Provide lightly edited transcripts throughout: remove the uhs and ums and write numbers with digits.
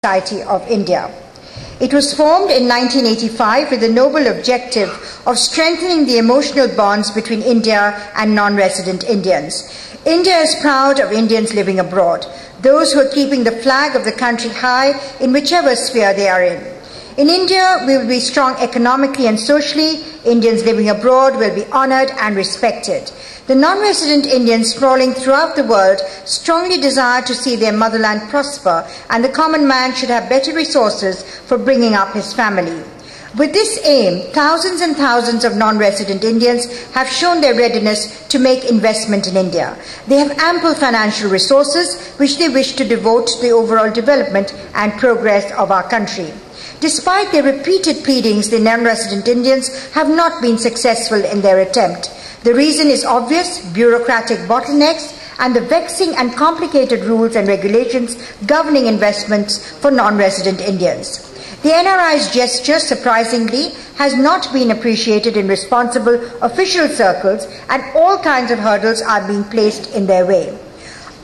Society of India. It was formed in 1985 with the noble objective of strengthening the emotional bonds between India and non-resident Indians. India is proud of Indians living abroad, those who are keeping the flag of the country high in whichever sphere they are in. In India, we will be strong economically and socially. Indians living abroad will be honored and respected. The non-resident Indians sprawling throughout the world strongly desire to see their motherland prosper, and the common man should have better resources for bringing up his family. With this aim, thousands and thousands of non-resident Indians have shown their readiness to make investment in India. They have ample financial resources which they wish to devote to the overall development and progress of our country. Despite their repeated pleadings, the non-resident Indians have not been successful in their attempt. The reason is obvious: bureaucratic bottlenecks and the vexing and complicated rules and regulations governing investments for non-resident Indians. The NRIs gesture, surprisingly, has not been appreciated in responsible official circles, and all kinds of hurdles are being placed in their way.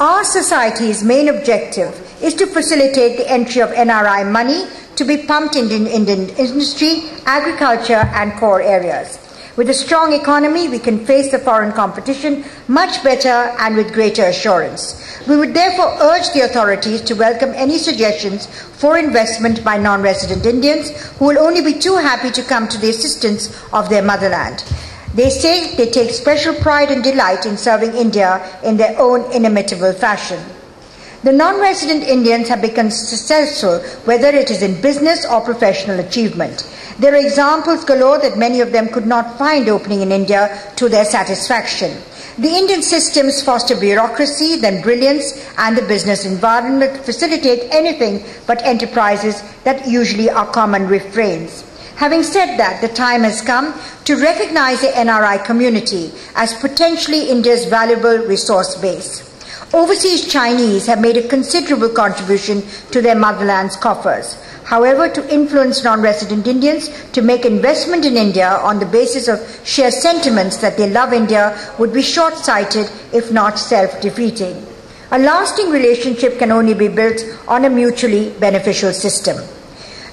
Our society's main objective is to facilitate the entry of NRI money to be pumped into Indian industry, agriculture and core areas. With a strong economy, we can face the foreign competition much better and with greater assurance. We would therefore urge the authorities to welcome any suggestions for investment by non-resident Indians who will only be too happy to come to the assistance of their motherland. They say they take special pride and delight in serving India in their own inimitable fashion. The non-resident Indians have become successful, whether it is in business or professional achievement. There are examples galore that many of them could not find opening in India to their satisfaction. The Indian systems foster bureaucracy, then brilliance, and the business environment facilitate anything but enterprises that usually are common refrains. Having said that, the time has come to recognize the NRI community as potentially India's valuable resource base. Overseas Chinese have made a considerable contribution to their motherland's coffers. However, to influence non-resident Indians to make investment in India on the basis of sheer sentiments that they love India would be short-sighted, if not self-defeating. A lasting relationship can only be built on a mutually beneficial system.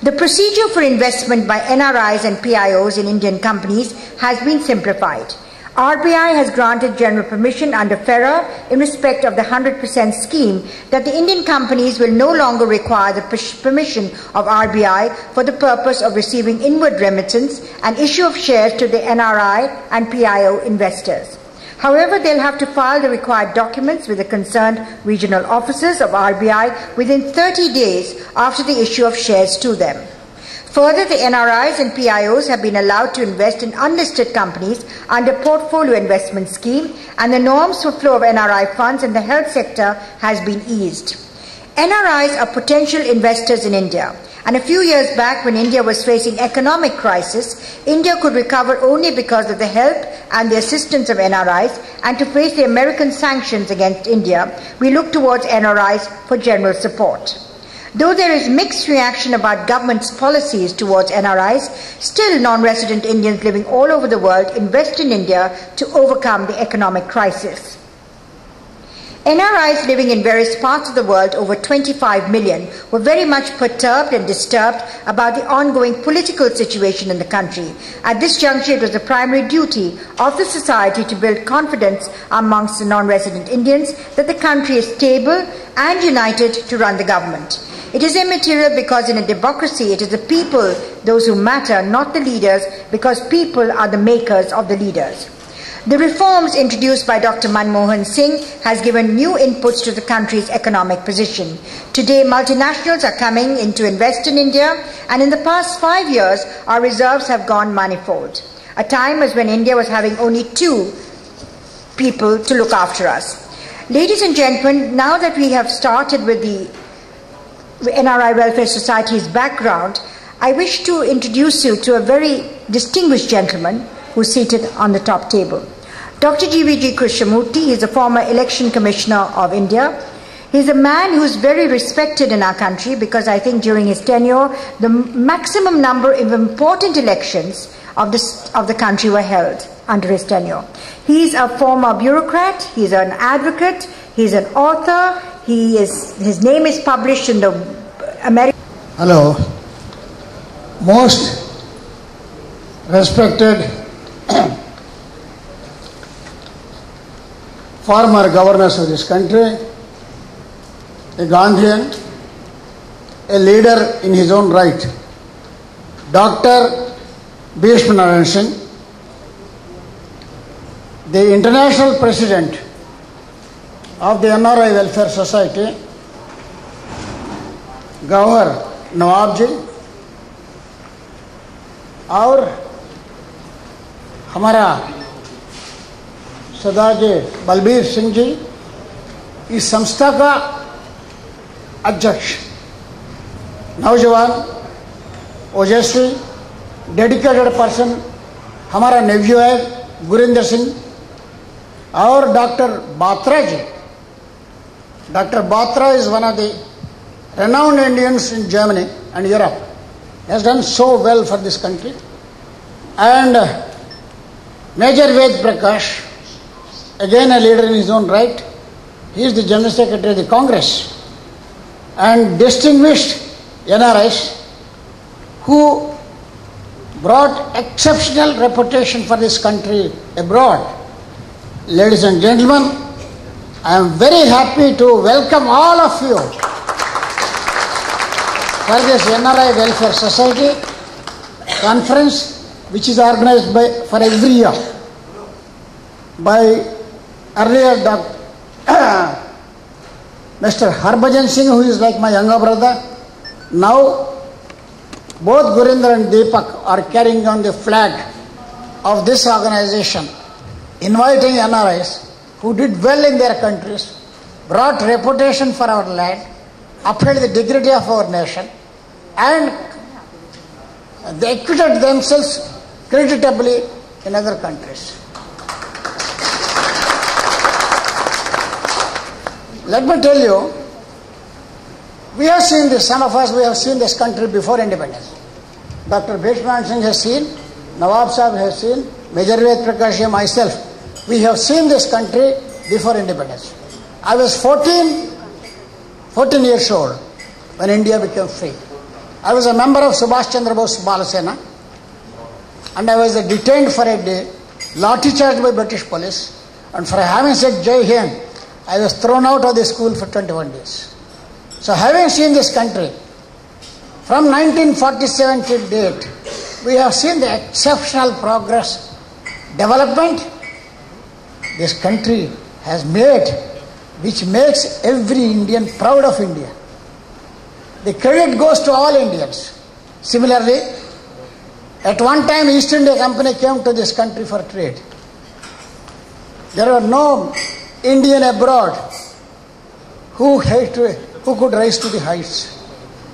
The procedure for investment by NRIs and PIOs in Indian companies has been simplified. RBI has granted general permission under FERA in respect of the 100% scheme that the Indian companies will no longer require the permission of RBI for the purpose of receiving inward remittance and issue of shares to the NRI and PIO investors. However, they'll have to file the required documents with the concerned regional offices of RBI within 30 days after the issue of shares to them. Further, the NRIs and PIOs have been allowed to invest in unlisted companies under portfolio investment scheme, and the norms for flow of NRI funds in the health sector has been eased. NRIs are potential investors in India, and a few years back, when India was facing economic crisis, India could recover only because of the help and the assistance of NRIs, and to face the American sanctions against India, we look towards NRIs for general support. Though there is mixed reaction about government's policies towards NRIs, still non-resident Indians living all over the world invest in India to overcome the economic crisis. NRIs living in various parts of the world, over 25 million, were very much perturbed and disturbed about the ongoing political situation in the country. At this juncture, it was the primary duty of the society to build confidence amongst the non-resident Indians that the country is stable and united to run the government. It is immaterial because in a democracy it is the people, those who matter, not the leaders, because people are the makers of the leaders. The reforms introduced by Dr. Manmohan Singh has given new inputs to the country's economic position. Today, multinationals are coming in to invest in India, and in the past 5 years, our reserves have gone manifold. A time was when India was having only 2 people to look after us. Ladies and gentlemen, now that we have started with the NRI Welfare Society's background, I wish to introduce you to a very distinguished gentleman who's seated on the top table. Dr. GVG Krishnamurthy is a former election commissioner of India. He's a man who's very respected in our country because I think during his tenure, the maximum number of important elections of the country were held under his tenure. He's a former bureaucrat, he's an advocate, he's an author, his name is published in the American Hello. Most respected former governors of this country, a Gandhian, a leader in his own right, Dr. Bhishma, the international president of the NRI Welfare Society, Governor नवाब जी और हमारा सरदार जी बलबीर सिंह जी, इस संस्था का अध्यक्ष, नौजवान ओजस्वी dedicated person हमारा nephew है वीरेंद्र सिंह, और doctor Batra ji. Doctor Batra is one of the renowned Indians in Germany and Europe. He has done so well for this country. And Major Ved Prakash, again a leader in his own right. He is the General Secretary of the Congress. And distinguished NRIs who brought exceptional reputation for this country abroad. Ladies and gentlemen, I am very happy to welcome all of you for this NRI Welfare Society conference, which is organized for every year by earlier Mr. Harbhajan Singh, who is like my younger brother. Now both Virendra and Deepak are carrying on the flag of this organization, inviting NRIs who did well in their countries, brought reputation for our land, upheld the dignity of our nation, and they acquitted themselves creditably in other countries. Let me tell you, we have seen this, some of us, we have seen this country before independence. Dr. Bhishma Singh has seen, Nawab Sahib has seen, Major Ved Prakash, myself, we have seen this country before independence. I was 14 years old when India became free. I was a member of Subhash Chandra Bose Balasena, and I was detained for a day, lathi charged by British police, and for having said Jai Hind, I was thrown out of the school for 21 days. So having seen this country, from 1947 till date, we have seen the exceptional progress, development this country has made, which makes every Indian proud of India. The credit goes to all Indians. Similarly, at one time East India Company came to this country for trade. There were no Indian abroad who could rise to the heights.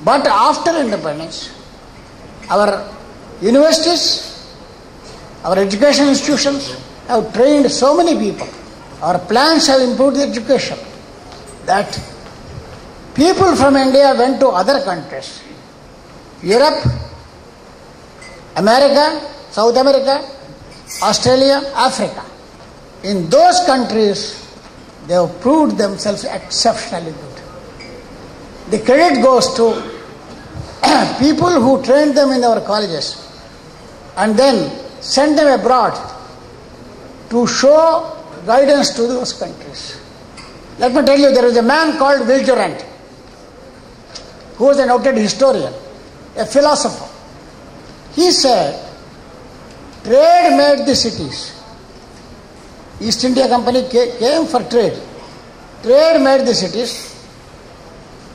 But after independence, our universities, our education institutions have trained so many people. Our plans have improved the education that people from India went to other countries, Europe, America, South America, Australia, Africa. In those countries, they have proved themselves exceptionally good. The credit goes to people who trained them in our colleges and then sent them abroad to show guidance to those countries. Let me tell you, there is a man called Virendra, who was a noted historian, a philosopher. He said, trade made the cities. East India Company came for trade. Trade made the cities.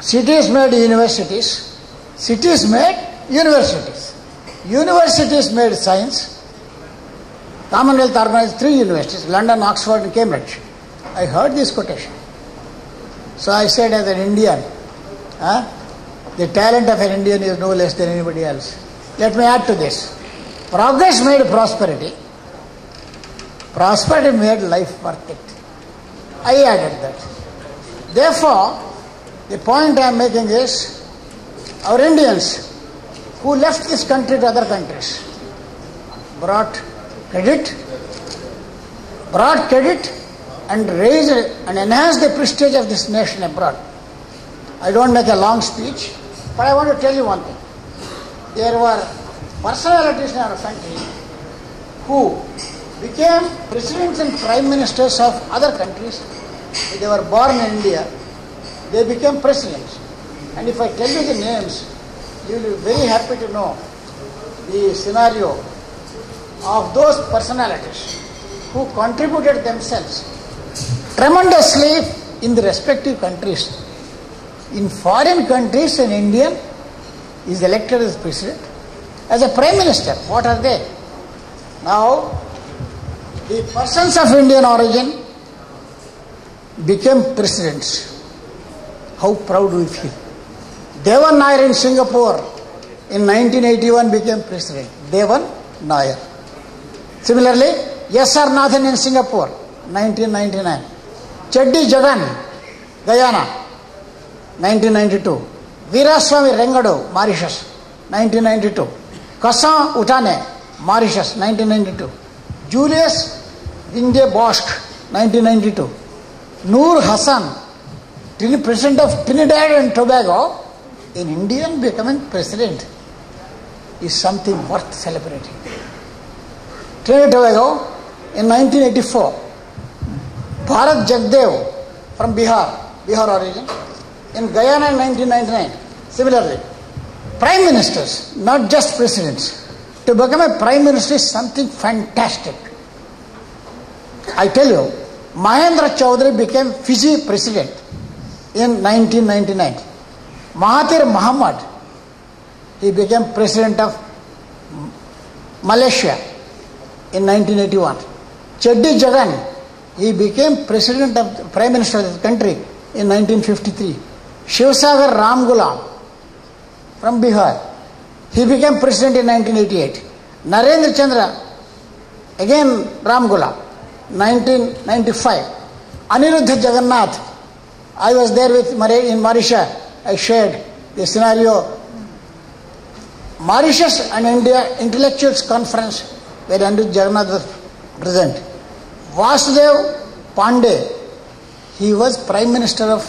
Cities made universities. Cities made universities. Universities made science. Commonwealth organized 3 universities, London, Oxford and Cambridge. I heard this quotation. So I said, as an Indian, the talent of an Indian is no less than anybody else. Let me add to this. Progress made prosperity. Prosperity made life worth it. I added that. Therefore, the point I am making is, our Indians who left this country to other countries brought credit and raised and enhanced the prestige of this nation abroad. I don't make a long speech. But I want to tell you one thing. There were personalities in our country who became presidents and prime ministers of other countries. They were born in India. They became presidents. And if I tell you the names, you will be very happy to know the scenario of those personalities who contributed themselves tremendously in the respective countries. In foreign countries, an Indian is elected as president. As a prime minister, what are they? Now, the persons of Indian origin became presidents. How proud we feel. Devan Nair in Singapore in 1981 became president. Devan Nair. Similarly, S.R. Nathan in Singapore, 1999. Cheddi Jagan, Guyana, 1992. Veeraswamy Rengadu, Mauritius, 1992. Kassan Utane, Mauritius, 1992. Julius Vinde Bosch, 1992. Noor Hassan, President of Trinidad and Tobago, an Indian becoming president is something worth celebrating. Trinidad and Tobago in 1984. Bharat Jagdev from Bihar origin, in Guyana in 1999. Similarly, prime ministers, not just presidents. To become a prime minister is something fantastic. I tell you, Mahendra Chaudhary became Fiji president in 1999. Mahathir Mohamad, he became president of Malaysia in 1981. Cheddi Jagan, he became president of prime minister of the country in 1953. Shivsagar Ramgulam from Bihar, he became president in 1988. Narendra Chandra, again Ramgulam, 1995. Aniruddha Jagannath, I was there with in Mauritius, I shared the scenario. Mauritius and India Intellectuals Conference, where Aniruddha Jagannath was present. Vasudev Pandey, he was Prime Minister of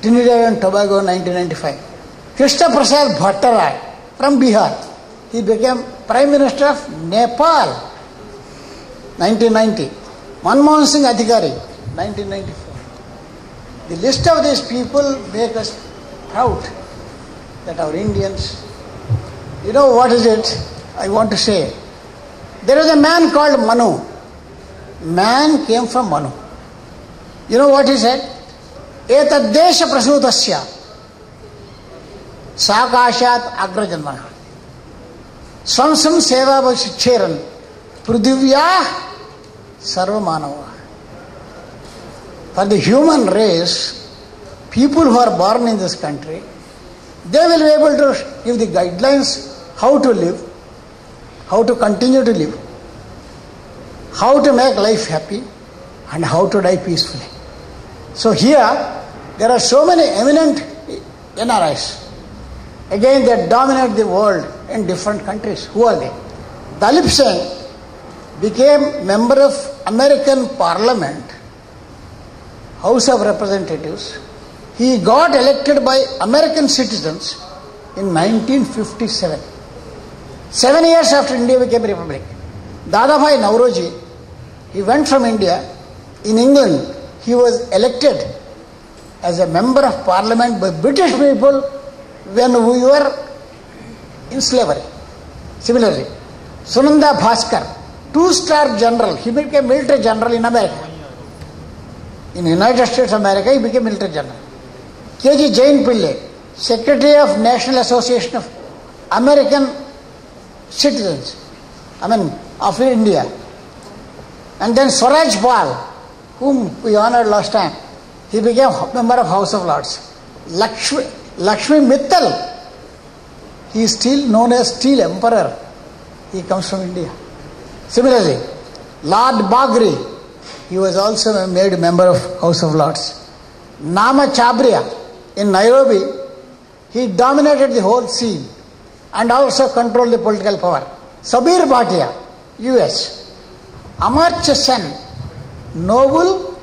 Trinidad and Tobago in 1995. Krishna Prasad Bhattarai from Bihar, he became Prime Minister of Nepal, 1990. Manmohan Singh Adhikari, 1994. The list of these people make us proud that our Indians, you know what is it I want to say? There was a man called Manu. Man came from Manu. You know what he said? Etad desha prasutasya sakashat agrajanmana samsam seva bhachicheran prudhivya sarvamanava. For the human race, people who are born in this country, they will be able to give the guidelines how to live, how to continue to live, how to make life happy, and how to die peacefully. So here, there are so many eminent NRIs. Again, they dominate the world in different countries. Who are they? Dalbir Singh became member of American Parliament, House of Representatives. He got elected by American citizens in 1957. 7 years after India became a republic. Dadabhai Nauroji, he went from India. In England, he was elected as a member of parliament by British people when we were in slavery. Similarly, Sunanda Bhaskar, 2-star general, he became military general in America. In the United States of America, he became military general. K.G. Jain Pillai, Secretary of National Association of American Citizens, of India. And then Swaraj Pal, whom we honored last time, he became member of House of Lords. Lakshmi Mittal, he is still known as Steel Emperor. He comes from India. Similarly, Lord Bagri, he was also made a member of House of Lords. Nama Chabria in Nairobi, he dominated the whole scene and also controlled the political power. Sabir Bhatia, US. Amartya Sen, Nobel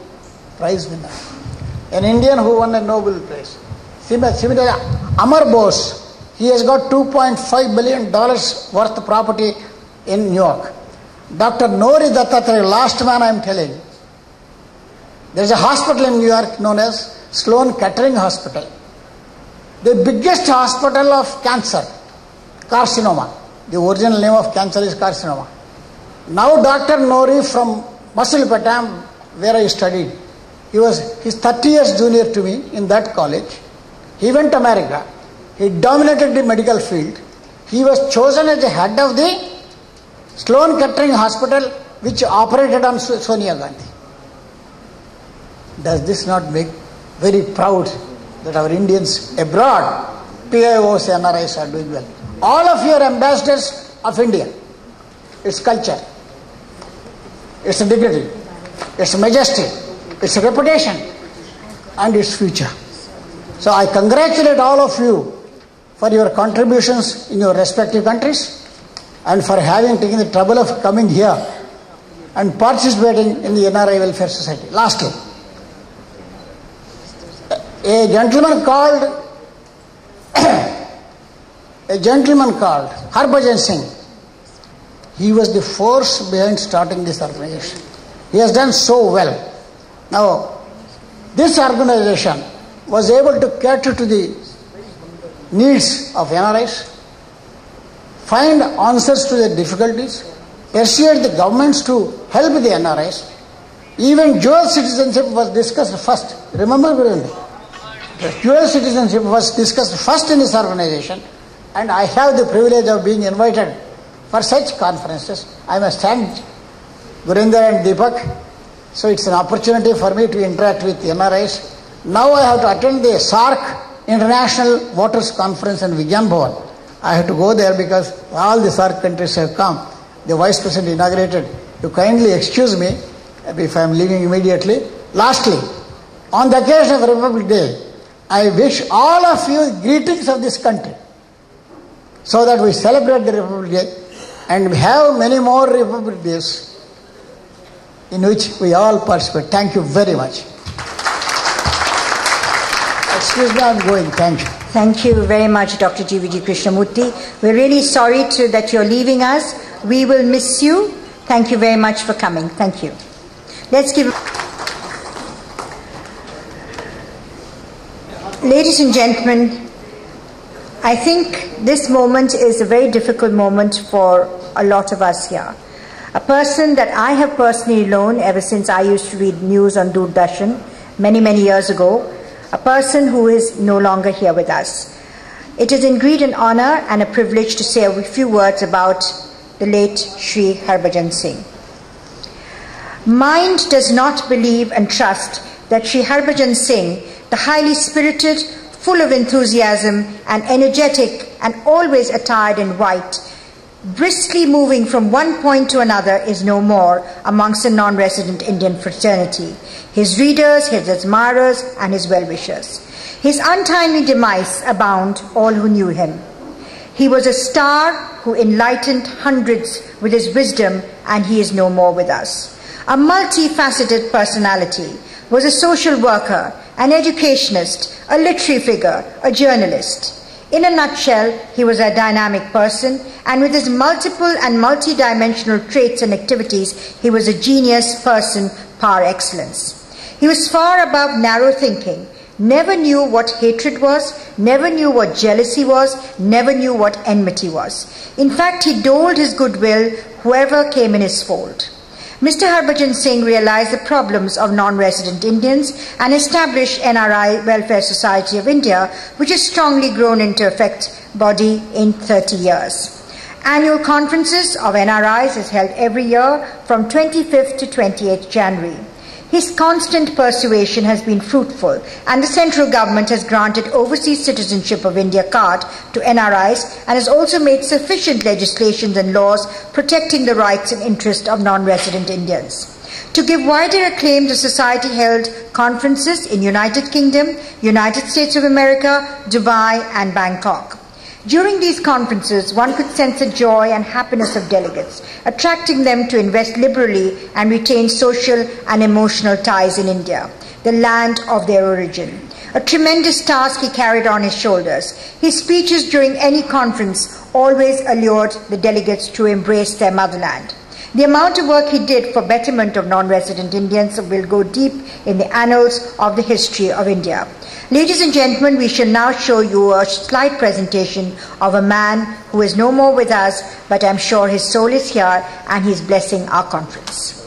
Prize winner. An Indian who won a Nobel Prize. Similarly, Amar Bose, he has got $2.5 billion worth of property in New York. Dr. Nori Dattatreya, last man I am telling. There is a hospital in New York known as Sloan Kettering Hospital. The biggest hospital of cancer, carcinoma. The original name of cancer is carcinoma. Now Dr. Nori from Masilepatam, where I studied, he's 30 years junior to me in that college. He went to America. He dominated the medical field. He was chosen as the head of the Sloan Kettering Hospital, which operated on Sonia Gandhi. Does this not make very proud that our Indians abroad, PIOs, NRIs are doing well? All of you are ambassadors of India, its culture, its dignity, its majesty, its reputation, and its future. So I congratulate all of you for your contributions in your respective countries and for having taken the trouble of coming here and participating in the NRI Welfare Society. Lastly, a gentleman called Harbhajan Singh. He was the force behind starting this organization. He has done so well. Now, this organization was able to cater to the needs of NRIs, find answers to their difficulties, persuade the governments to help the NRIs. Even dual citizenship was discussed first. Remember, Virendra? Dual citizenship was discussed first in this organization, and I have the privilege of being invited for such conferences. I must thank Virendra and Deepak. So it's an opportunity for me to interact with NRIs. Now I have to attend the SAARC International Voters Conference in Vigyan Bhavan. I have to go there because all the SAARC countries have come. The Vice President inaugurated. You kindly excuse me if I am leaving immediately. Lastly, on the occasion of Republic Day, I wish all of you greetings of this country so that we celebrate the Republic Day and we have many more Republic Days in which we all participate. Thank you very much. Excuse me, I am going. Thank you. Thank you very much, Dr. G.V.G. Krishnamurthy. We're really sorry that you're leaving us. We will miss you. Thank you very much for coming. Thank you. Let's give... Ladies and gentlemen, I think this moment is a very difficult moment for a lot of us here. A person that I have personally known ever since I used to read news on Doordarshan many, many years ago, a person who is no longer here with us. It is indeed an honor and a privilege to say a few words about the late Shri Harbhajan Singh. Mind does not believe and trust that Shri Harbhajan Singh, the highly spirited, full of enthusiasm and energetic and always attired in white, briskly moving from one point to another, is no more amongst the non-resident Indian fraternity, his readers, his admirers, and his well-wishers. His untimely demise abound all who knew him. He was a star who enlightened hundreds with his wisdom, and he is no more with us. A multifaceted personality, was a social worker, an educationist, a literary figure, a journalist. In a nutshell, he was a dynamic person, and with his multiple and multi-dimensional traits and activities, he was a genius person par excellence. He was far above narrow thinking, never knew what hatred was, never knew what jealousy was, never knew what enmity was. In fact, he doled his goodwill whoever came in his fold. Mr. Harbhajan Singh realized the problems of non-resident Indians and established NRI Welfare Society of India, which has strongly grown into effect body in 30 years. Annual conferences of NRIs is held every year from 25th to 28th January. His constant persuasion has been fruitful, and the central government has granted Overseas Citizenship of India card to NRIs and has also made sufficient legislations and laws protecting the rights and interests of non-resident Indians. To give wider acclaim, the Society held conferences in United Kingdom, United States of America, Dubai, and Bangkok. During these conferences, one could sense the joy and happiness of delegates, attracting them to invest liberally and retain social and emotional ties in India, the land of their origin. a tremendous task he carried on his shoulders. His speeches during any conference always allured the delegates to embrace their motherland. The amount of work he did for betterment of non-resident Indians will go deep in the annals of the history of India. Ladies and gentlemen, we shall now show you a slight presentation of a man who is no more with us, but I'm sure his soul is here and he's blessing our conference.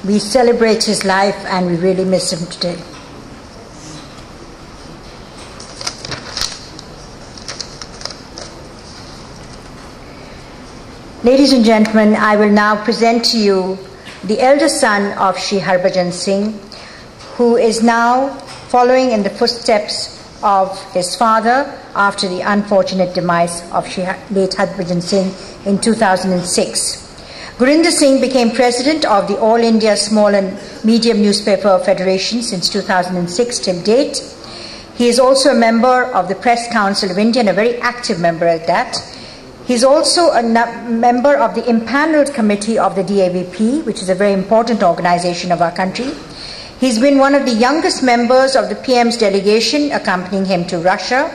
We celebrate his life and we really miss him today. Ladies and gentlemen, I will now present to you the elder son of Shri Harbhajan Singh, who is now following in the footsteps of his father after the unfortunate demise of Shri late Harbhajan Singh in 2006. Virendra Singh became president of the All India Small and Medium Newspaper Federation since 2006 till date. He is also a member of the Press Council of India and a very active member at that. He is also a member of the impaneled committee of the DAVP, which is a very important organization of our country. He's been one of the youngest members of the PM's delegation accompanying him to Russia.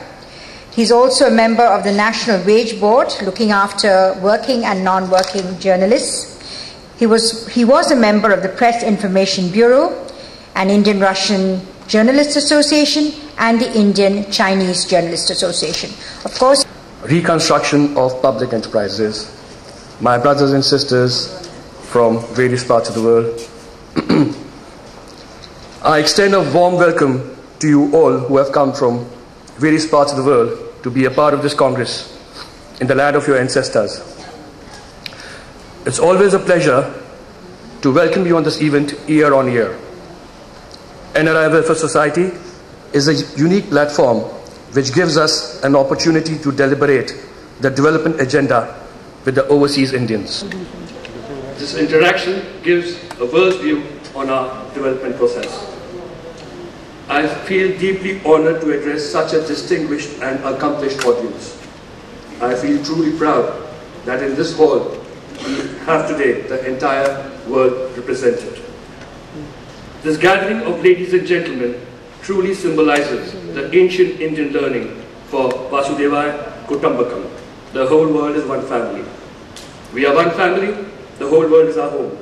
He's also a member of the National Wage Board, looking after working and non-working journalists. He was a member of the Press Information Bureau, an Indian-Russian Journalists Association, and the Indian-Chinese Journalists Association. Of course, Reconstruction of public enterprises. My brothers and sisters from various parts of the world, I extend a warm welcome to you all who have come from various parts of the world to be a part of this Congress in the land of your ancestors. It's always a pleasure to welcome you on this event year on year. NRI Welfare Society is a unique platform which gives us an opportunity to deliberate the development agenda with the overseas Indians. This interaction gives a world view on our development process. I feel deeply honored to address such a distinguished and accomplished audience. I feel truly proud that in this hall we have today the entire world represented. This gathering of ladies and gentlemen truly symbolizes the ancient Indian learning for Vasudevaya Kutumbakam. The whole world is one family. We are one family, the whole world is our home.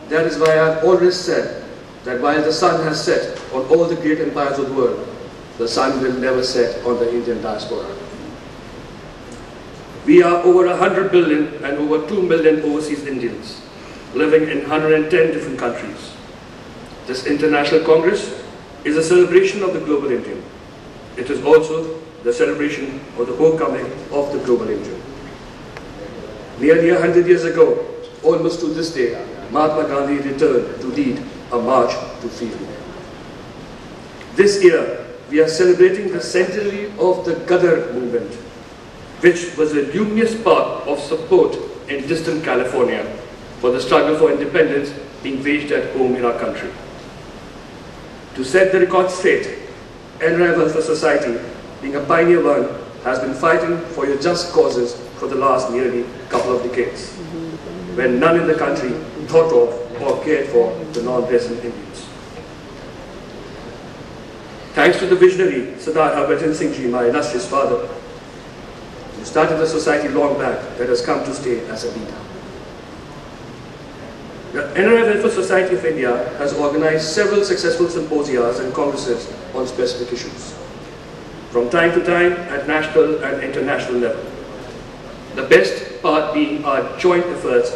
That is why I have always said that while the sun has set on all the great empires of the world, the sun will never set on the Indian diaspora. We are over 100 billion and over 2 million overseas Indians living in 110 different countries. This International Congress is a celebration of the global Indian. It is also the celebration of the homecoming of the global Indian. Nearly 100 years ago, almost to this day, Mahatma Gandhi returned to lead a march to freedom. This year, we are celebrating the centenary of the Gadar movement, which was a luminous part of support in distant California for the struggle for independence being waged at home in our country. To set the record straight, NRI Welfare Society, being a pioneer one, has been fighting for your just causes for the last nearly couple of decades, when none in the country thought of or cared for the non-resident Indians. Thanks to the visionary Sardar Harbhajan Singh Ji, my illustrious father, who started the society long back, that has come to stay as a leader. The NRI Welfare Society of India has organized several successful symposia and congresses on specific issues, from time to time at national and international level. The best part being our joint efforts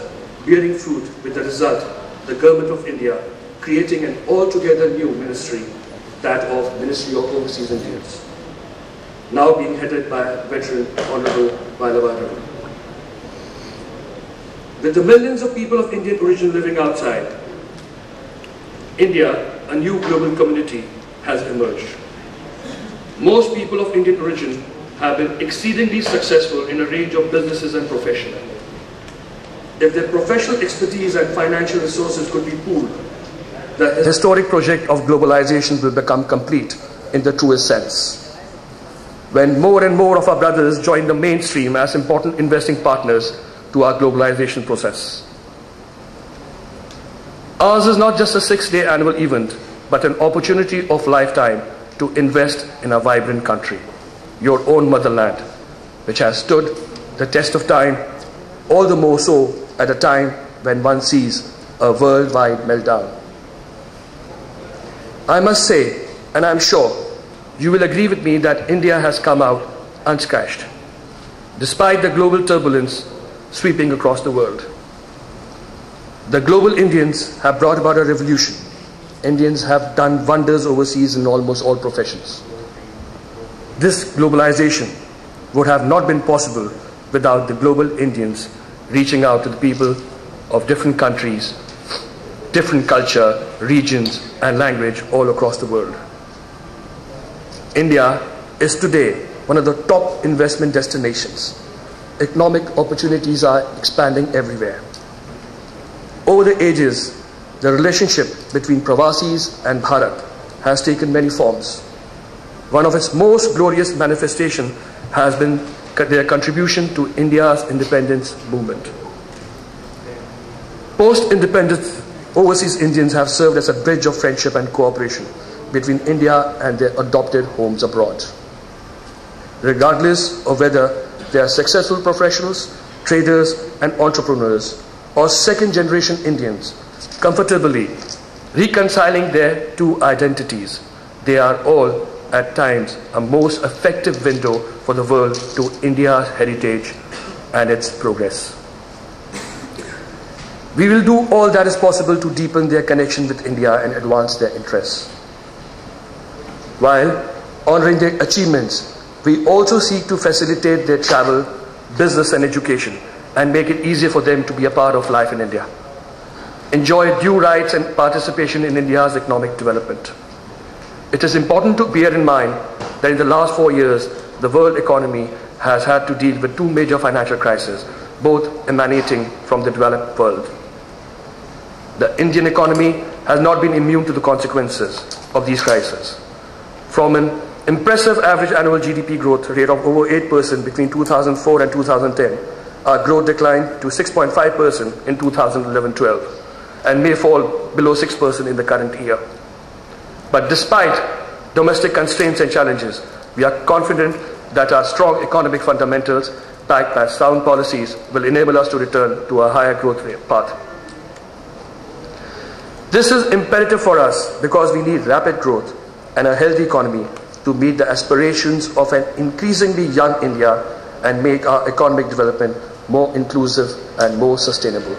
bearing fruit with the result, the Government of India creating an altogether new ministry, that of Ministry of Overseas Indians, now being headed by veteran Honorable Beniwal. With the millions of people of Indian origin living outside India, a new global community has emerged. Most people of Indian origin have been exceedingly successful in a range of businesses and professions. If their professional expertise and financial resources could be pooled, the historic project of globalization will become complete in the truest sense. When more and more of our brothers join the mainstream as important investing partners to our globalization process. Ours is not just a 6-day annual event, but an opportunity of lifetime to invest in a vibrant country, your own motherland, which has stood the test of time, all the more so at a time when one sees a worldwide meltdown. I must say, and I'm sure you will agree with me, that India has come out unscratched, despite the global turbulence sweeping across the world. The global Indians have brought about a revolution. Indians have done wonders overseas in almost all professions. This globalization would have not been possible without the global Indians reaching out to the people of different countries, different culture, regions, and language all across the world. India is today one of the top investment destinations. Economic opportunities are expanding everywhere. Over the ages, the relationship between Pravasis and Bharat has taken many forms. One of its most glorious manifestations has been their contribution to India's independence movement. Post-independence, overseas Indians have served as a bridge of friendship and cooperation between India and their adopted homes abroad. Regardless of whether they are successful professionals, traders, and entrepreneurs, or second-generation Indians, comfortably reconciling their two identities, they are all at times a most effective window for the world to India's heritage and its progress. We will do all that is possible to deepen their connection with India and advance their interests. While honoring their achievements, we also seek to facilitate their travel, business, and education, and make it easier for them to be a part of life in India. Enjoy due rights and participation in India's economic development. It is important to bear in mind that in the last 4 years, the world economy has had to deal with two major financial crises, both emanating from the developed world. The Indian economy has not been immune to the consequences of these crises. From an impressive average annual GDP growth rate of over 8% between 2004 and 2010, our growth declined to 6.5% in 2011-12 and may fall below 6% in the current year. But despite domestic constraints and challenges, we are confident that our strong economic fundamentals, backed by sound policies, will enable us to return to a higher growth rate path. This is imperative for us because we need rapid growth and a healthy economy to meet the aspirations of an increasingly young India and make our economic development more inclusive and more sustainable.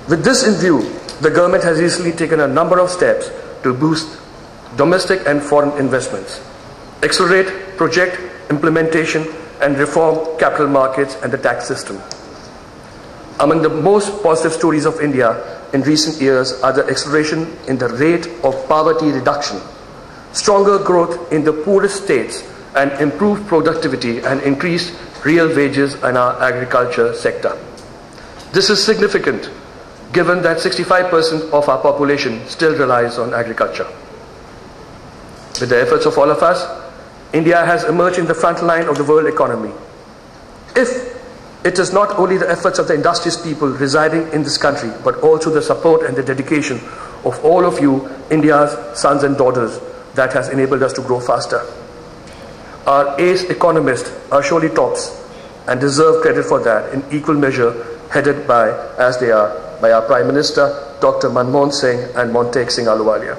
With this in view, the government has recently taken a number of steps to boost domestic and foreign investments, accelerate project implementation, and reform capital markets and the tax system. Among the most positive stories of India in recent years are the acceleration in the rate of poverty reduction, stronger growth in the poorest states, and improved productivity and increased real wages in our agriculture sector. This is significant given that 65% of our population still relies on agriculture. With the efforts of all of us, India has emerged in the front line of the world economy. If it is not only the efforts of the industrious people residing in this country, but also the support and the dedication of all of you, India's sons and daughters, that has enabled us to grow faster. Our ace economists are surely tops and deserve credit for that in equal measure, headed by, as they are, by our Prime Minister, Dr. Manmohan Singh and Montague Singh Ahluwalia.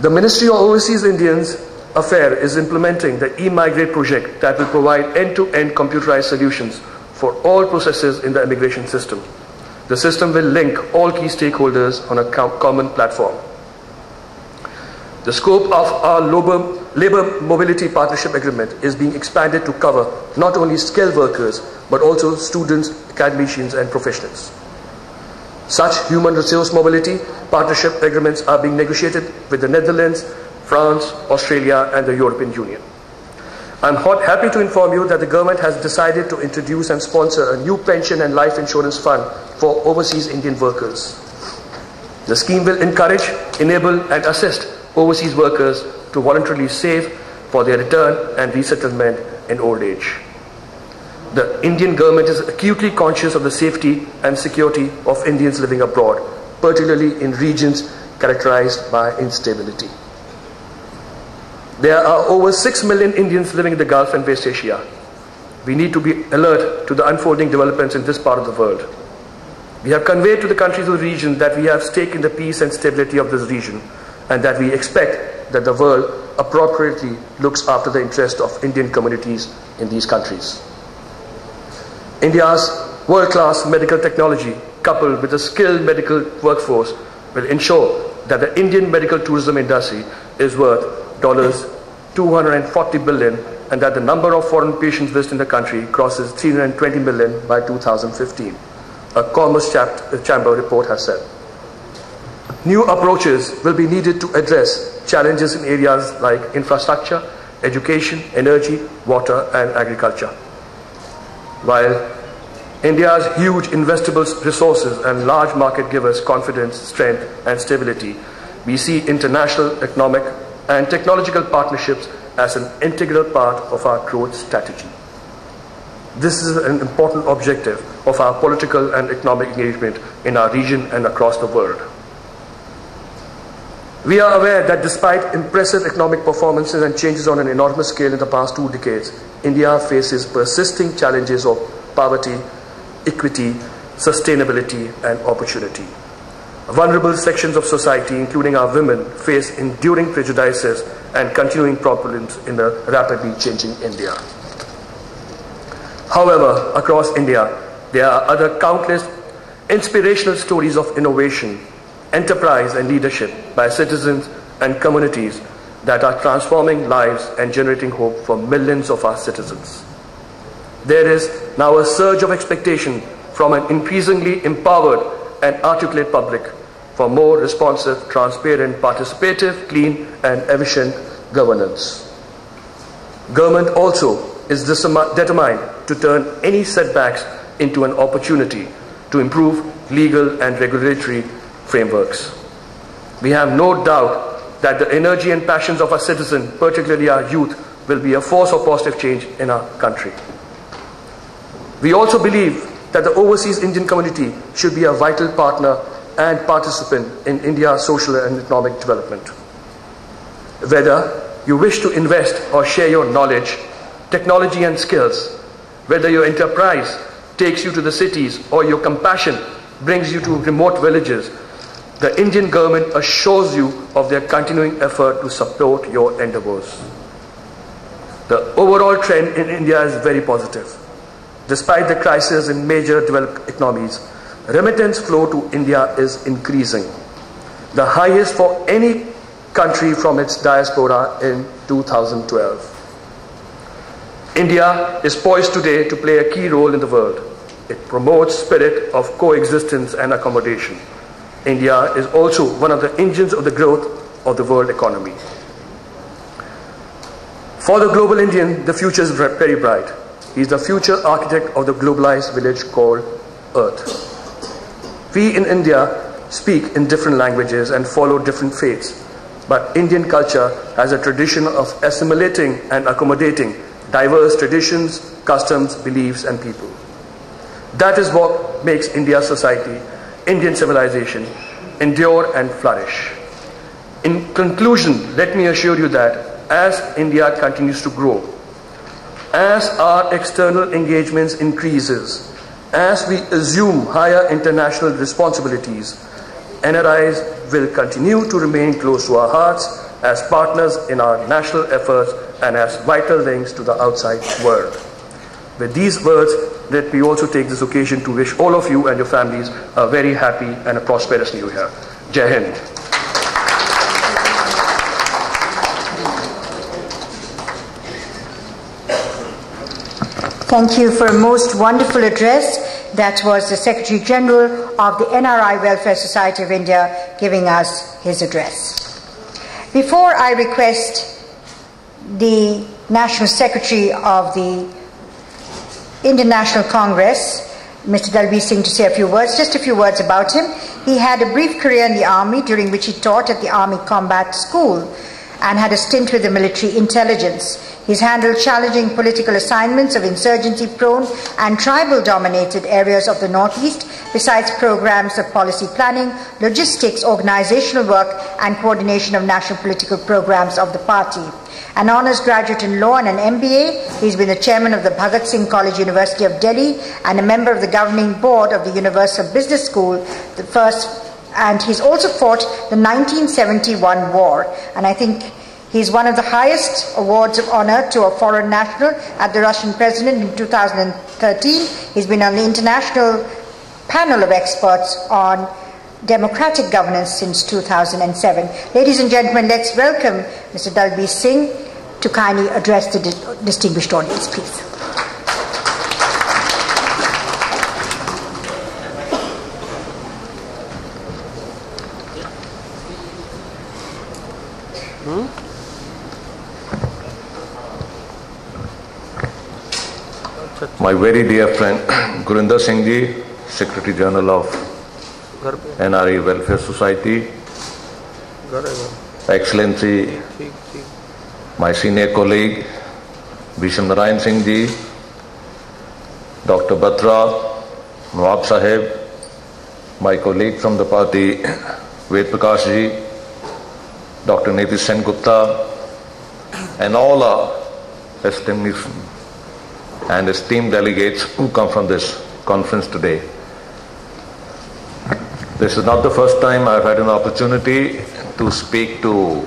The Ministry of Overseas Indians Affairs is implementing the e-migrate project that will provide end-to-end computerized solutions for all processes in the immigration system. The system will link all key stakeholders on a common platform. The scope of our Labour Mobility Partnership Agreement is being expanded to cover not only skilled workers, but also students, academicians, and professionals. Such human resource mobility partnership agreements are being negotiated with the Netherlands, France, Australia, and the European Union. I'm happy to inform you that the government has decided to introduce and sponsor a new pension and life insurance fund for overseas Indian workers. The scheme will encourage, enable, and assist overseas workers to voluntarily save for their return and resettlement in old age. The Indian government is acutely conscious of the safety and security of Indians living abroad, particularly in regions characterized by instability. There are over 6 million Indians living in the Gulf and West Asia. We need to be alert to the unfolding developments in this part of the world. We have conveyed to the countries of the region that we have stake in the peace and stability of this region, and that we expect that the world appropriately looks after the interest of Indian communities in these countries. India's world-class medical technology, coupled with a skilled medical workforce, will ensure that the Indian medical tourism industry is worth $240 billion, and that the number of foreign patients visiting the country crosses 320 million by 2015, a Commerce Chamber report has said. New approaches will be needed to address challenges in areas like infrastructure, education, energy, water, and agriculture. While India's huge investable resources and large market give us confidence, strength, and stability, we see international economic and technological partnerships as an integral part of our growth strategy. This is an important objective of our political and economic engagement in our region and across the world. We are aware that despite impressive economic performances and changes on an enormous scale in the past 2 decades, India faces persisting challenges of poverty, equity, sustainability, and opportunity. Vulnerable sections of society, including our women, face enduring prejudices and continuing problems in a rapidly changing India. However, across India, there are other countless inspirational stories of innovation, enterprise, and leadership by citizens and communities that are transforming lives and generating hope for millions of our citizens. There is now a surge of expectation from an increasingly empowered and articulate public for more responsive, transparent, participative, clean and efficient governance. Government also is determined to turn any setbacks into an opportunity to improve legal and regulatory frameworks. We have no doubt that the energy and passions of our citizens, particularly our youth, will be a force of positive change in our country. We also believe that the overseas Indian community should be a vital partner and participant in India's social and economic development. Whether you wish to invest or share your knowledge, technology and skills, whether your enterprise takes you to the cities or your compassion brings you to remote villages, the Indian government assures you of their continuing effort to support your endeavors. The overall trend in India is very positive. Despite the crisis in major developed economies, remittance flow to India is increasing, the highest for any country from its diaspora in 2012. India is poised today to play a key role in the world. It promotes spirit of coexistence and accommodation. India is also one of the engines of the growth of the world economy. For the global Indian, the future is very bright. He is the future architect of the globalized village called Earth. We in India speak in different languages and follow different faiths, but Indian culture has a tradition of assimilating and accommodating diverse traditions, customs, beliefs and people. That is what makes India's society, Indian civilization, endure and flourish. In conclusion, let me assure you that as India continues to grow, as our external engagements increases, as we assume higher international responsibilities, NRIs will continue to remain close to our hearts as partners in our national efforts and as vital links to the outside world. With these words, let me also take this occasion to wish all of you and your families a very happy and a prosperous New Year. Jai Hind. Thank you for a most wonderful address. That was the Secretary General of the NRI Welfare Society of India giving us his address. Before I request the National Secretary of the Indian National Congress, Mr. Dalbir Singh, to say a few words, just a few words about him. He had a brief career in the Army, during which he taught at the Army Combat School and had a stint with the military intelligence. He's handled challenging political assignments of insurgency-prone and tribal-dominated areas of the Northeast, besides programs of policy planning, logistics, organizational work, and coordination of national political programs of the party. An honours graduate in law and an MBA, he's been the chairman of the Bhagat Singh College, University of Delhi, and a member of the governing board of the Universal Business School, and he's also fought the 1971 war. And I think he's one of the highest awards of honor to a foreign national at the Russian president in 2013. He's been on the international panel of experts on democratic governance since 2007. Ladies and gentlemen, let's welcome Mr. Dalbir Singh to kindly address the distinguished audience, please. My very dear friend Virendra Singh ji, Secretary General of NRI Welfare Society, Excellency, my senior colleague Bhishma Narain Singh ji, Dr. Batra, Nawab Sahib, my colleague from the party Prakash ji, Dr. Nitish Sengupta, and all our esteemed and esteemed delegates who come from this conference today. This is not the first time I've had an opportunity to speak to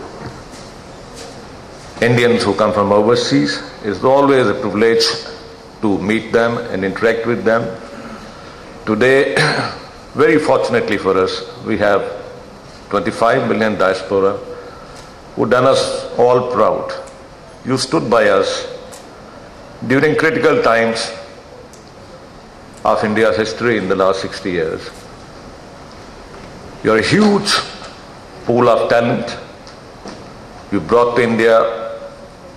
Indians who come from overseas. It's always a privilege to meet them and interact with them. Today, very fortunately for us, we have 25 million diaspora who done us all proud. You stood by us during critical times of India's history in the last 60 years. You're a huge pool of talent. You brought to India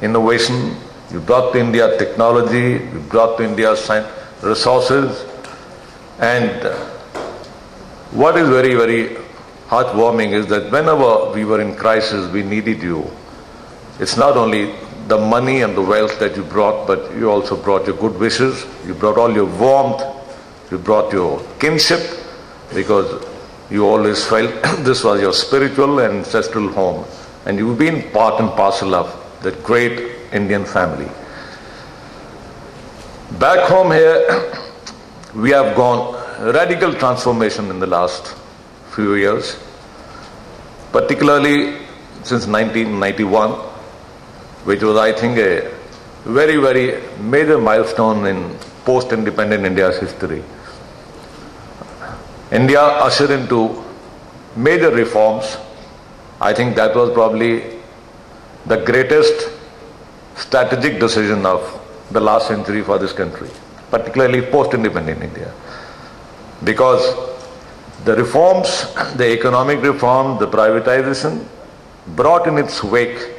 innovation, you brought to India technology, you brought to India resources. And what is very, very heartwarming is that whenever we were in crisis, we needed you. It's not only the money and the wealth that you brought, but you also brought your good wishes, you brought all your warmth, you brought your kinship, because you always felt this was your spiritual and ancestral home, and you've been part and parcel of that great Indian family. Back home here, we have gone radical transformation in the last few years, particularly since 1991, which was, I think, a very, very major milestone in post-independent India's history. India ushered into major reforms. I think that was probably the greatest strategic decision of the last century for this country, particularly post-independent India. Because the reforms, the economic reform, the privatization, brought in its wake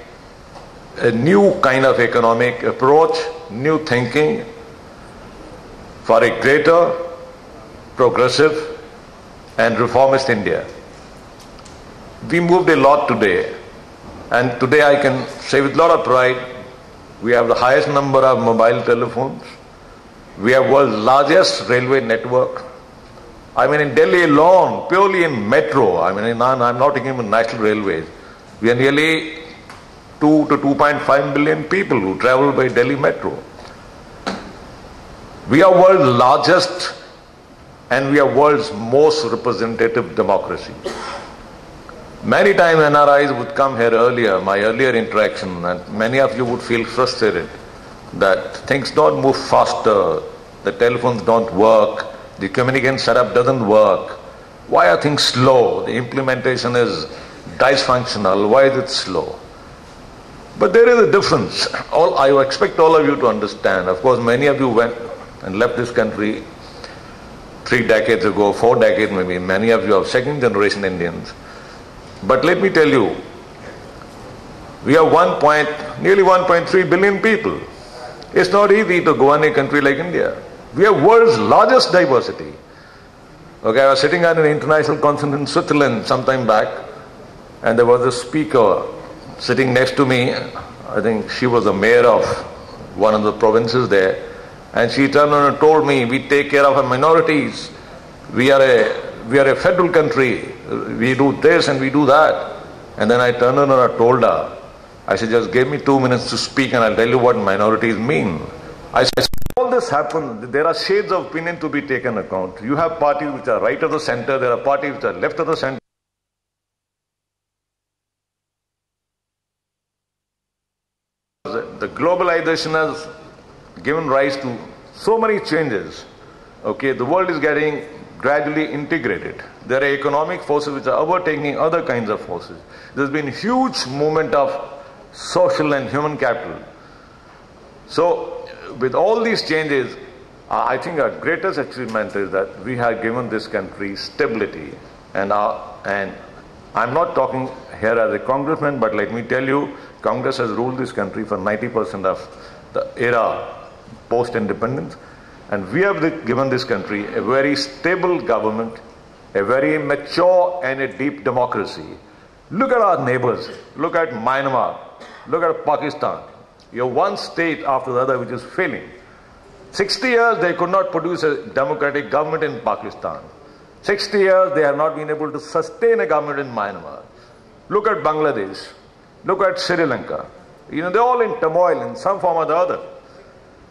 a new kind of economic approach, new thinking for a greater, progressive and reformist India. We moved a lot today, and today I can say with a lot of pride, we have the highest number of mobile telephones, we have world's largest railway network. I mean, in Delhi alone, purely in metro, I mean, I'm not talking about national railways, we are nearly 2 to 2.5 billion people who travel by Delhi metro. We are world's largest and we are world's most representative democracy. Many times NRIs would come here earlier, my earlier interaction, and many of you would feel frustrated that things don't move faster, the telephones don't work, the communication setup doesn't work. Why are things slow? The implementation is dysfunctional. Why is it slow? But there is a difference. I expect all of you to understand. Of course, many of you went and left this country 3 decades ago, 4 decades maybe. Many of you are second generation Indians. But let me tell you, we are nearly 1.3 billion people. It's not easy to go in a country like India. We have world's largest diversity. Okay, I was sitting at an international conference in Switzerland some time back, and there was a speaker sitting next to me. I think she was the mayor of one of the provinces there, and she turned around and told me, we take care of our minorities. We are a federal country. We do this and we do that. And then I turned around and I told her, I said, just give me 2 minutes to speak and I'll tell you what minorities mean. I said, all this happens, there are shades of opinion to be taken account. You have parties which are right of the center, there are parties which are left of the center. The globalization has given rise to so many changes. Okay, the world is getting gradually integrated. There are economic forces which are overtaking other kinds of forces. There's been huge movement of social and human capital. So, with all these changes, I think our greatest achievement is that we have given this country stability. And I'm not talking here as a congressman, but let me tell you, Congress has ruled this country for 90% of the era post-independence. And we have given this country a very stable government, a very mature and a deep democracy. Look at our neighbors. Look at Myanmar. Look at Pakistan. You have one state after the other which is failing. 60 years they could not produce a democratic government in Pakistan. 60 years they have not been able to sustain a government in Myanmar. Look at Bangladesh. Look at Sri Lanka. They're all in turmoil in some form or the other.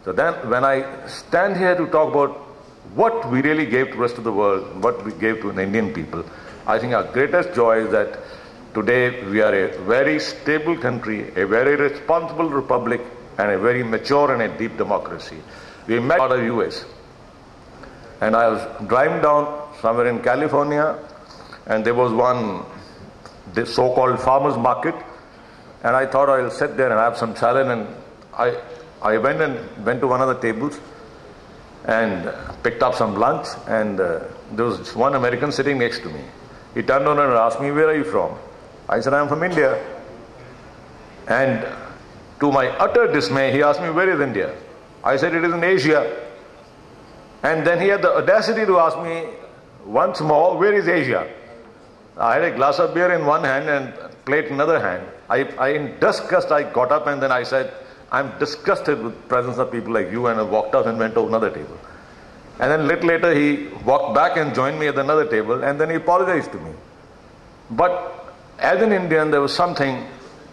So then when I stand here to talk about what we really gave to the rest of the world, what we gave to the Indian people, I think our greatest joy is that today we are a very stable country, a very responsible republic, and a very mature and a deep democracy. We met out of the US. And I was driving down somewhere in California, and there was this so-called farmer's market, and I thought I'll sit there and have some salad, and I went to one of the tables and picked up some lunch, and there was one American sitting next to me. He turned on and asked me, where are you from? I said, I'm from India. And to my utter dismay, he asked me, where is India? I said, it is in Asia. And then he had the audacity to ask me once more, where is Asia? I had a glass of beer in one hand and plate in another hand. In disgust, I got up and then I said, I'm disgusted with the presence of people like you, and I walked out and went to another table. And then a little later, he walked back and joined me at another table, and then he apologized to me. But as an Indian, there was something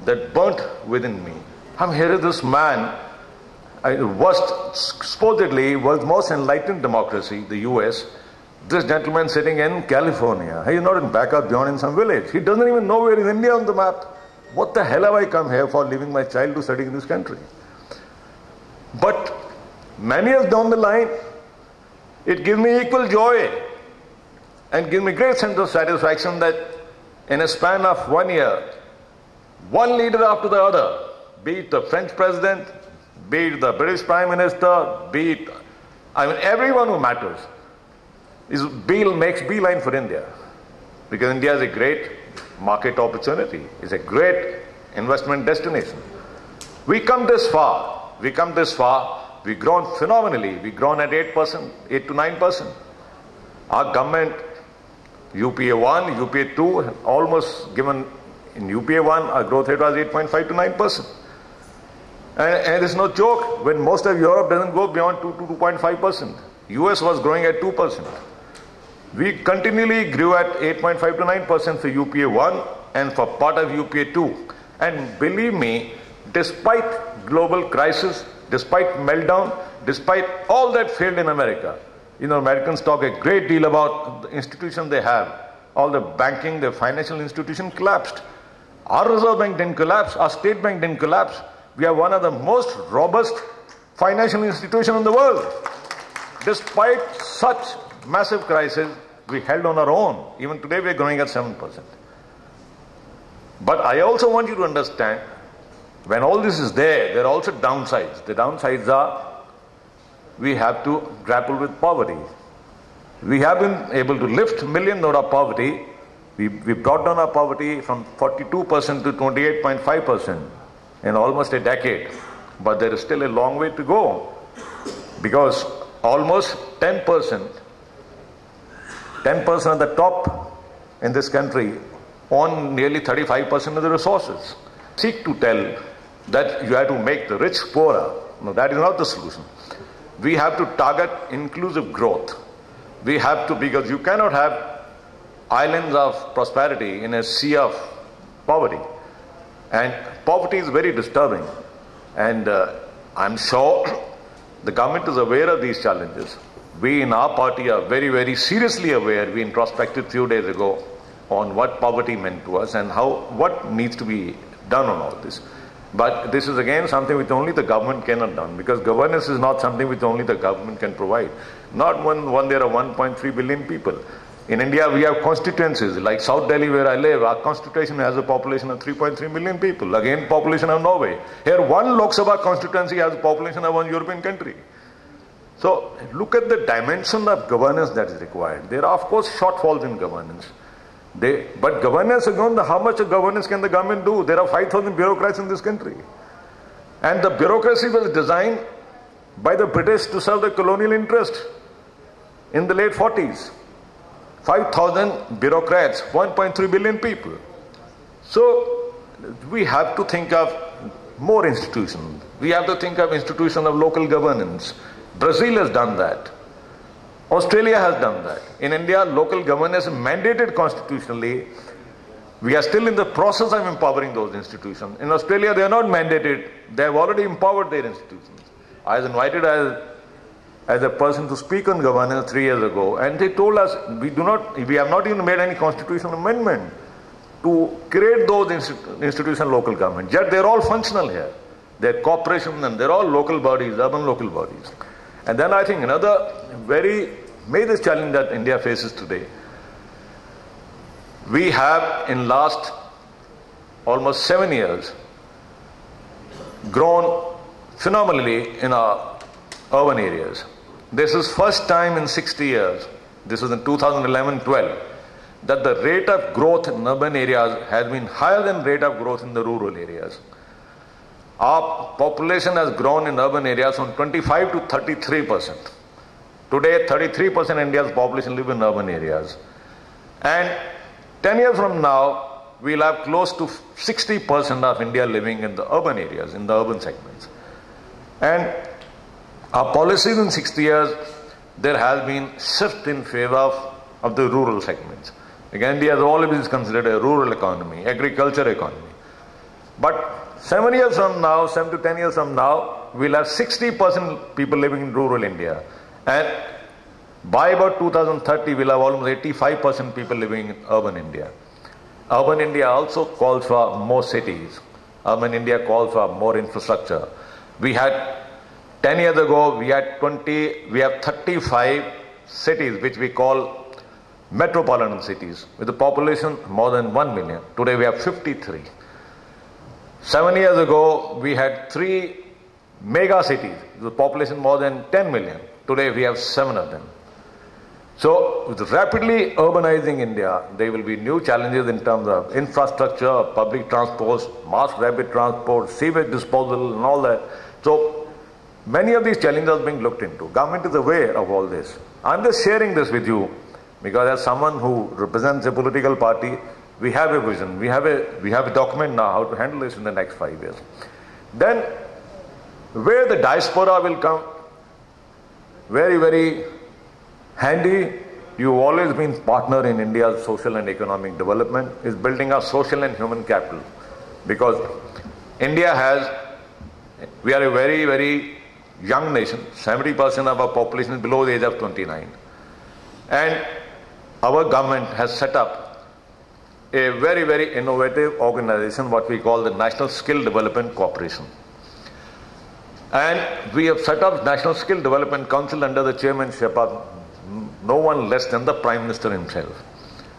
that burnt within me. Here is this man, supposedly world's most enlightened democracy, the US. This gentleman sitting in California. He is not in backward beyond in some village. He doesn't even know where is India on the map. What the hell have I come here for, leaving my child to study in this country? But many years down the line, it gives me equal joy and gives me great sense of satisfaction that in a span of 1 year, one leader after the other, be it the French president, be it the British Prime Minister, be it, everyone who matters, makes beeline for India. Because India is a great market opportunity. It's a great investment destination. We come this far. We've grown phenomenally. We've grown at 8%, 8 to 9%. Our government, UPA 1, UPA 2, almost given in UPA 1, our growth rate was 8.5 to 9%. And it's no joke when most of Europe doesn't go beyond 2 to 2.5%. US was growing at 2%. We continually grew at 8.5 to 9% for UPA 1 and for part of UPA 2. And believe me, despite global crisis, despite meltdown, despite all that failed in America, Americans talk a great deal about the institution they have. All the banking, the financial institution collapsed. Our Reserve Bank didn't collapse. Our State Bank didn't collapse. We are one of the most robust financial institutions in the world. Despite such massive crisis, we held on our own. Even today we are growing at 7%. But I also want you to understand, when all this is there are also downsides. The downsides are, we have to grapple with poverty. We have been able to lift millions out of poverty. We brought down our poverty from 42% to 28.5% in almost a decade. But there is still a long way to go, because almost 10% at the top in this country own nearly 35% of the resources. Seek to tell that you have to make the rich poorer. No, that is not the solution. We have to target inclusive growth. We have to, because you cannot have islands of prosperity in a sea of poverty. And poverty is very disturbing. And I'm sure the government is aware of these challenges. We in our party are very, very seriously aware. We introspected a few days ago on what poverty meant to us and what needs to be done on all this. But this is again something which only the government cannot do, because governance is not something which only the government can provide. Not when there are 1.3 billion people. In India, we have constituencies like South Delhi, where I live. Our constituency has a population of 3.3 million people. Again, population of Norway. Here, one Lok Sabha constituency has a population of one European country. So, look at the dimension of governance that is required. There are, of course, shortfalls in governance. But governance, again, how much of governance can the government do? There are 5,000 bureaucrats in this country. And the bureaucracy was designed by the British to serve the colonial interest in the late 40s. 5,000 bureaucrats, 1.3 billion people. So, we have to think of more institutions. We have to think of institutions of local governance. Brazil has done that. Australia has done that. In India, local governance is mandated constitutionally. We are still in the process of empowering those institutions. In Australia, they are not mandated. They have already empowered their institutions. I was invited as a person to speak on governance 3 years ago, and they told us we have not even made any constitutional amendment to create those institutional local government. Yet they are all functional here. They are corporations and they are all local bodies, urban local bodies. And then I think another very major challenge that India faces today, we have in last almost 7 years grown phenomenally in our urban areas. This is first time in 60 years, this was in 2011-12, that the rate of growth in urban areas has been higher than rate of growth in the rural areas. Our population has grown in urban areas from 25 to 33%. Today, 33% of India's population live in urban areas. And 10 years from now, we'll have close to 60% of India living in the urban areas, in the urban segments. And our policies in 60 years, there has been shift in favor of the rural segments. Again, India has always been considered a rural economy, agriculture economy. But 7 years from now, 7 to 10 years from now, we'll have 60% people living in rural India. And by about 2030, we'll have almost 85% people living in urban India. Urban India also calls for more cities. Urban India calls for more infrastructure. We had 10 years ago, we have 35 cities which we call metropolitan cities with a population more than 1 million. Today we have 53. 7 years ago, we had 3 mega cities with a population more than 10 million. Today we have 7 of them. So with rapidly urbanizing India, there will be new challenges in terms of infrastructure, public transport, mass rapid transport, sewage disposal and all that. So many of these challenges are being looked into. Government is aware of all this. I'm just sharing this with you because as someone who represents a political party, we have a vision. We have a document now how to handle this in the next 5 years. Then where the diaspora will come very, very handy. You've always been partner in India's social and economic development, is building our social and human capital. Because we are a very, very young nation. 70% of our population is below the age of 29. And our government has set up a very, very innovative organization, what we call the National Skill Development Corporation. And we have set up National Skill Development Council under the chairmanship of no one less than the Prime Minister himself.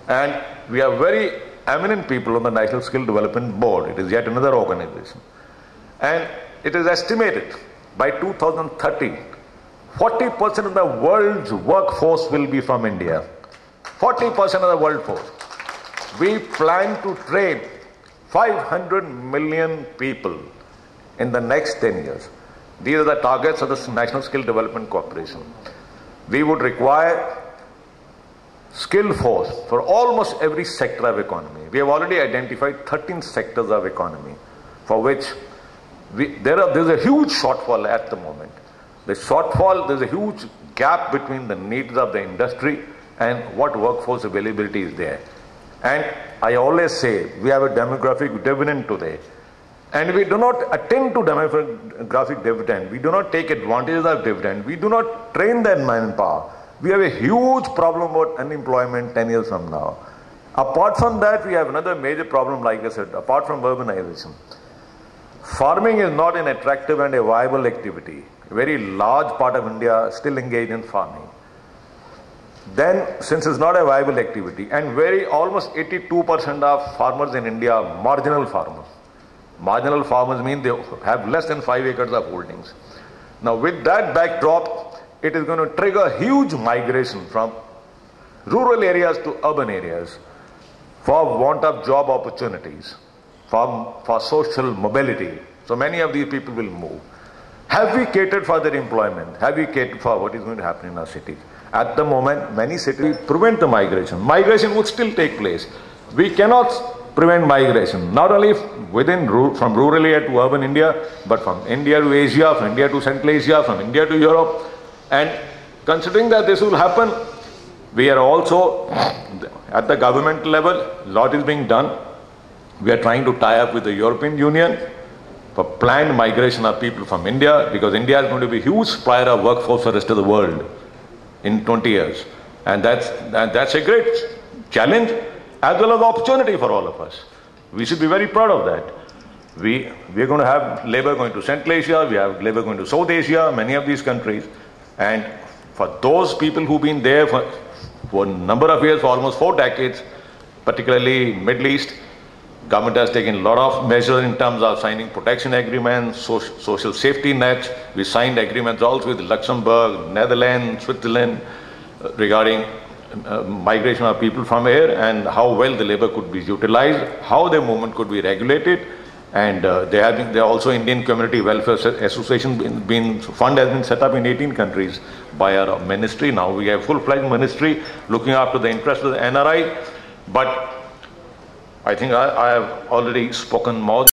And we have very eminent people on the National Skill Development Board. It is yet another organization. And it is estimated by 2030, 40% of the world's workforce will be from India. 40% of the workforce. We plan to train 500 million people in the next 10 years. These are the targets of the National Skill Development Corporation. We would require skilled force for almost every sector of economy. We have already identified 13 sectors of economy for which there's a huge shortfall at the moment. There's a huge gap between the needs of the industry and what workforce availability is there. And I always say we have a demographic dividend today. And we do not attend to demographic dividend. We do not take advantage of dividend. We do not train that manpower. We have a huge problem about unemployment 10 years from now. Apart from that, we have another major problem, like I said, apart from urbanization. Farming is not an attractive and a viable activity. A very large part of India still engaged in farming. Then, since it's not a viable activity, and almost 82% of farmers in India are marginal farmers. Marginal farmers mean they have less than 5 acres of holdings. Now, with that backdrop, it is going to trigger huge migration from rural areas to urban areas for want of job opportunities, for social mobility. So many of these people will move. Have we catered for their employment? Have we catered for what is going to happen in our cities? At the moment, many cities prevent the migration. Migration would still take place. We cannot prevent migration, not only from rural area to urban India, but from India to Asia, from India to Central Asia, from India to Europe. And considering that this will happen, we are also, at the government level, a lot is being done. We are trying to tie up with the European Union for planned migration of people from India, because India is going to be a huge supplier of workforce for the rest of the world in 20 years. And that's a great challenge as well as opportunity for all of us. We should be very proud of that. We are going to have labor going to Central Asia, we have labor going to South Asia, many of these countries. And for those people who've been there for a number of years, for almost 4 decades, particularly Middle East, government has taken a lot of measures in terms of signing protection agreements, social safety nets. We signed agreements also with Luxembourg, Netherlands, Switzerland regarding migration of people from here and how well the labor could be utilized, how their movement could be regulated. And there are also Indian Community Welfare Association fund has been set up in 18 countries by our ministry. Now we have full-fledged ministry looking after the interests of the NRI. But I think I have already spoken more.